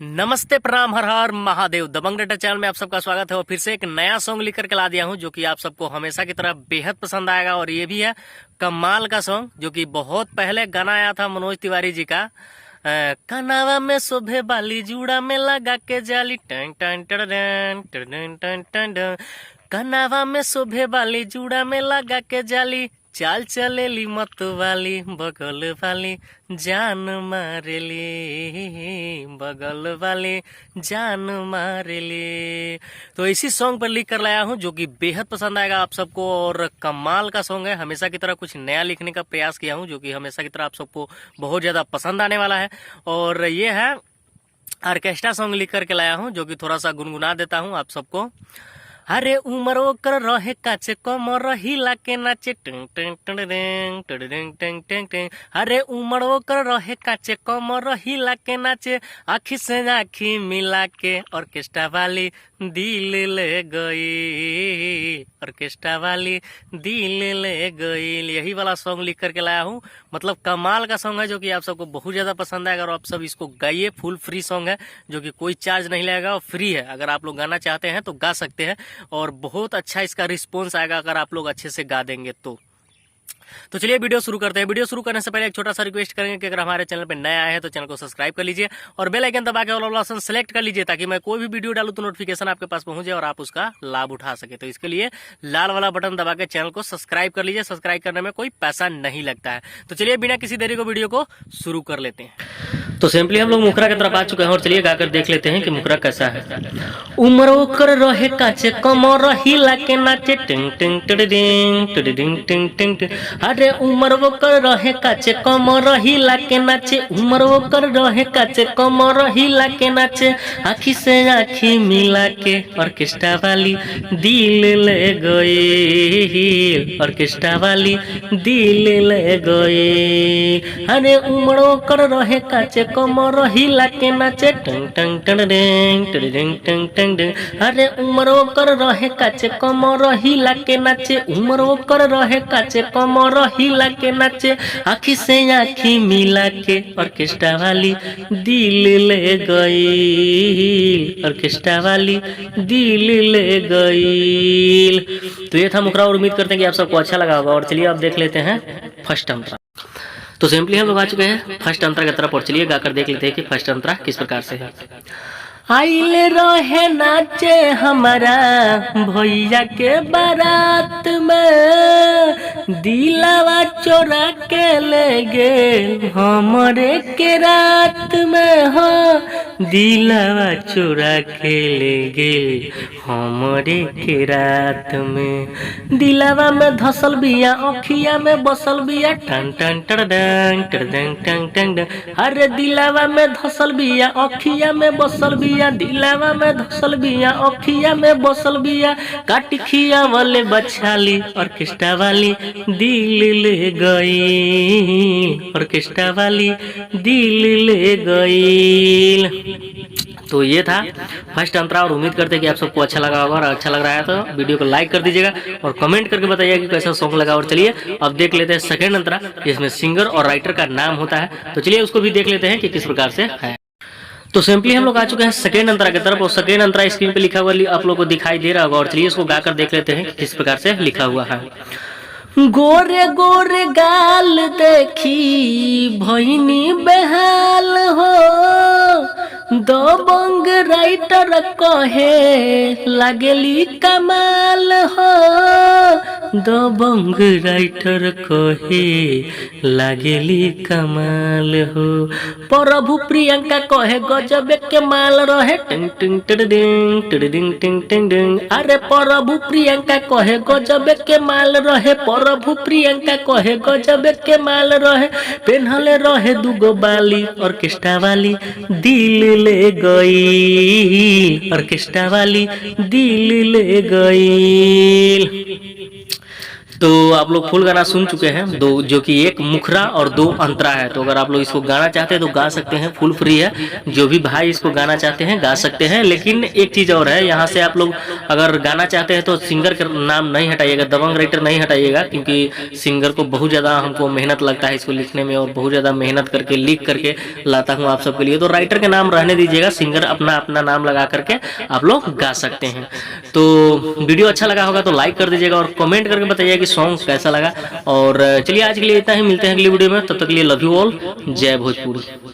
नमस्ते, प्रणाम, हर हर महादेव। दबंग data channel में आप सबका स्वागत है और फिर से एक नया सॉन्ग लेकर के ला दिया हूं जो कि आप सबको हमेशा की तरह बेहद पसंद आएगा। और ये भी है कमाल का सॉन्ग जो कि बहुत पहले गाना आया था मनोज तिवारी जी का। कनावा में शोभे बाली जूड़ा में लगा के जाली टन टन टन टन टन टन टन। कनावा में शोभे बाली जूड़ा में लगा के जाली चाल चलेली मत वाली बगल वाली जान मारेली बगल वाली जान मारेली। तो इसी सॉन्ग पर लिख कर लाया हूँ जो कि बेहद पसंद आएगा आप सबको और कमाल का सॉन्ग है। हमेशा की तरह कुछ नया लिखने का प्रयास किया हूँ जो कि हमेशा की तरह आप सबको बहुत ज्यादा पसंद आने वाला है। और ये है ऑर्केस्ट्रा सॉन्ग लिख करके लाया हूँ जो कि थोड़ा सा गुनगुना देता हूँ आप सबको। अरे उमर ओकर रहे काचे कमर हिला के नाचे टिंग टिंग टिंग टिंग टिंग टिंग टिंग टिंग। अरे उमर ओकर रहे काचे कमर हिला के नाचे आखी से आखी मिला के ऑर्केस्ट्रा वाली दिल ले गई ऑर्केस्ट्रा वाली दिल ले गई। यही वाला सॉन्ग लिख करके लाया हूँ। मतलब कमाल का सॉन्ग है जो कि आप सबको बहुत ज्यादा पसंद आएगा और आप सब इसको गाइए। फुल फ्री सॉन्ग है जो कि कोई चार्ज नहीं लगेगा और फ्री है। अगर आप लोग गाना चाहते हैं तो गा सकते हैं और बहुत अच्छा इसका रिस्पॉन्स आएगा अगर आप लोग अच्छे से गा देंगे तो चलिए वीडियो शुरू करते हैं। वीडियो शुरू करने से पहले एक छोटा सा रिक्वेस्ट करेंगे कि अगर हमारे चैनल पे नया आए हैं तो चैनल को सब्सक्राइब कर लीजिए और बेल आइकन दबा के ऑल ऑप्शन सेलेक्ट कर लीजिए ताकि मैं कोई भी वीडियो डालूं तो नोटिफिकेशन आपके पास पहुंच जाए और आप उसका लाभ उठा सके। तो इसके लिए लाल वाला बटन दबा के चैनल को सब्सक्राइब कर लीजिए। सब्सक्राइब करने में कोई पैसा नहीं लगता है। तो चलिए बिना किसी देरी को वीडियो को शुरू कर लेते हैं। तो सिंपली हम लोग मुखरा की तरफ आ चुके हैं और चलिए गाकर देख लेते हैं कि मुखरा कैसा है। उमर ओकर रहे काचे कमर हिला के नाचे टिंग टिंग टिडिंग टिडिंग टिंग टिंग। अरे उमर ओकर रहे काचे कमर हिला के नाचे उमर ओकर रहे काचे कमर हिला के नाचे आखी से आखी मिला के ऑर्केस्ट्रा वाली दिल ले गई ऑर्केस्ट्रा वाली दिल ले गई। अरे उमर ओकर रहे काचे कमर हिला के नाचे टंग टंग टंग टंग टंग टंग। अरे उमर ओकर रहे काचे कमर हिला के नाचे उमर ओकर रहे काचे कमर हिला के नाचे आखी से आखी मिला के ऑर्केस्ट्रा वाली दिल ले गई ऑर्केस्ट्रा वाली दिल ले गई। तो ये था मुखरा और उम्मीद करते हैं कि आप सबको अच्छा लगा होगा। और चलिए अब देख लेते हैं फर्स्ट अंतरा। तो सिंपली हम लोग आ चुके हैं फर्स्ट अंतरा की तरफ और चलिए गाकर देख लेते हैं कि फर्स्ट अंतरा किस प्रकार से है। आइले रहे नाचे हमारा भैया के बारात में दिलावा चोरा के ले गे हमरे के रात में हो दिलावा चोरा के ले गे हमरे के रात में। दिलावा में धसल बिया अखिया में बसल बिया टन टन टन टन टन टन। अरे दिलावा में धसल बिया अखिया में बसल बिया दिलावा में धसल बिया अखिया में बसल बिया काट खिया वाले बछाली ऑर्केस्ट्रा वाली दिल ले गई ऑर्केस्ट्रा वाली दिल ले गई। तो ये था फर्स्ट अंतरा और उम्मीद करते हैं कि आप सबको अच्छा लगा होगा और अच्छा लग रहा है तो वीडियो को लाइक कर दीजिएगा और कमेंट करके बताइएगा कि कैसा सॉन्ग लगा। और चलिए अब देख लेते हैं सेकंड अंतरा जिसमें सिंगर और राइटर का नाम होता है। तो चलिए उसको भी देख लेते हैं कि किस प्रकार से है। तो सिंपली हम लोग आ चुके हैं सेकेंड अंतरा की तरफ और सेकेंड अंतरा स्क्रीन पे लिखा हुआ आप लोग को दिखाई दे रहा होगा। और चलिए इसको गाकर देख लेते हैं कि किस प्रकार से लिखा हुआ है। गोरे गोरे गाल देखी भैनी बेहाल हो दबंग राइटर कहे लागेली कमाल हो दबंग राइटर कहे लागेली कमाल हो। प्रभु प्रियंका कहे गजब के माल रहे टिंग टिंग टिडिंग टिडिंग टिंग टिंग टिंग। अरे प्रभु प्रियंका कहे गजब के माल रहे प्रभु प्रियंका कहे गजब के माल रहे पेन्हले रहे दुगो बाली ऑर्केस्ट्रा वाली दिल ले गई ऑर्केस्ट्रा वाली दिल ले गई। तो आप लोग फुल गाना सुन चुके हैं, दो जो कि एक मुखरा और दो अंतरा है। तो अगर आप लोग इसको गाना चाहते हैं तो गा सकते हैं, फुल फ्री है। जो भी भाई इसको गाना चाहते हैं गा सकते हैं। लेकिन एक चीज और है, यहाँ से आप लोग अगर गाना चाहते हैं तो सिंगर का नाम नहीं हटाइएगा, दबंग राइटर नहीं हटाइएगा, क्योंकि सिंगर को बहुत ज़्यादा हमको मेहनत लगता है इसको लिखने में, और बहुत ज़्यादा मेहनत करके लिख करके लाता हूँ आप सबके लिए। तो राइटर के नाम रहने दीजिएगा, सिंगर अपना अपना नाम लगा करके आप लोग गा सकते हैं। तो वीडियो अच्छा लगा होगा तो लाइक कर दीजिएगा और कमेंट करके बताइएगा कि सॉन्ग कैसा लगा। और चलिए आज के लिए इतना ही, मिलते हैं अगली वीडियो में, तब तक के लिए लव यू ऑल, जय भोजपुरी।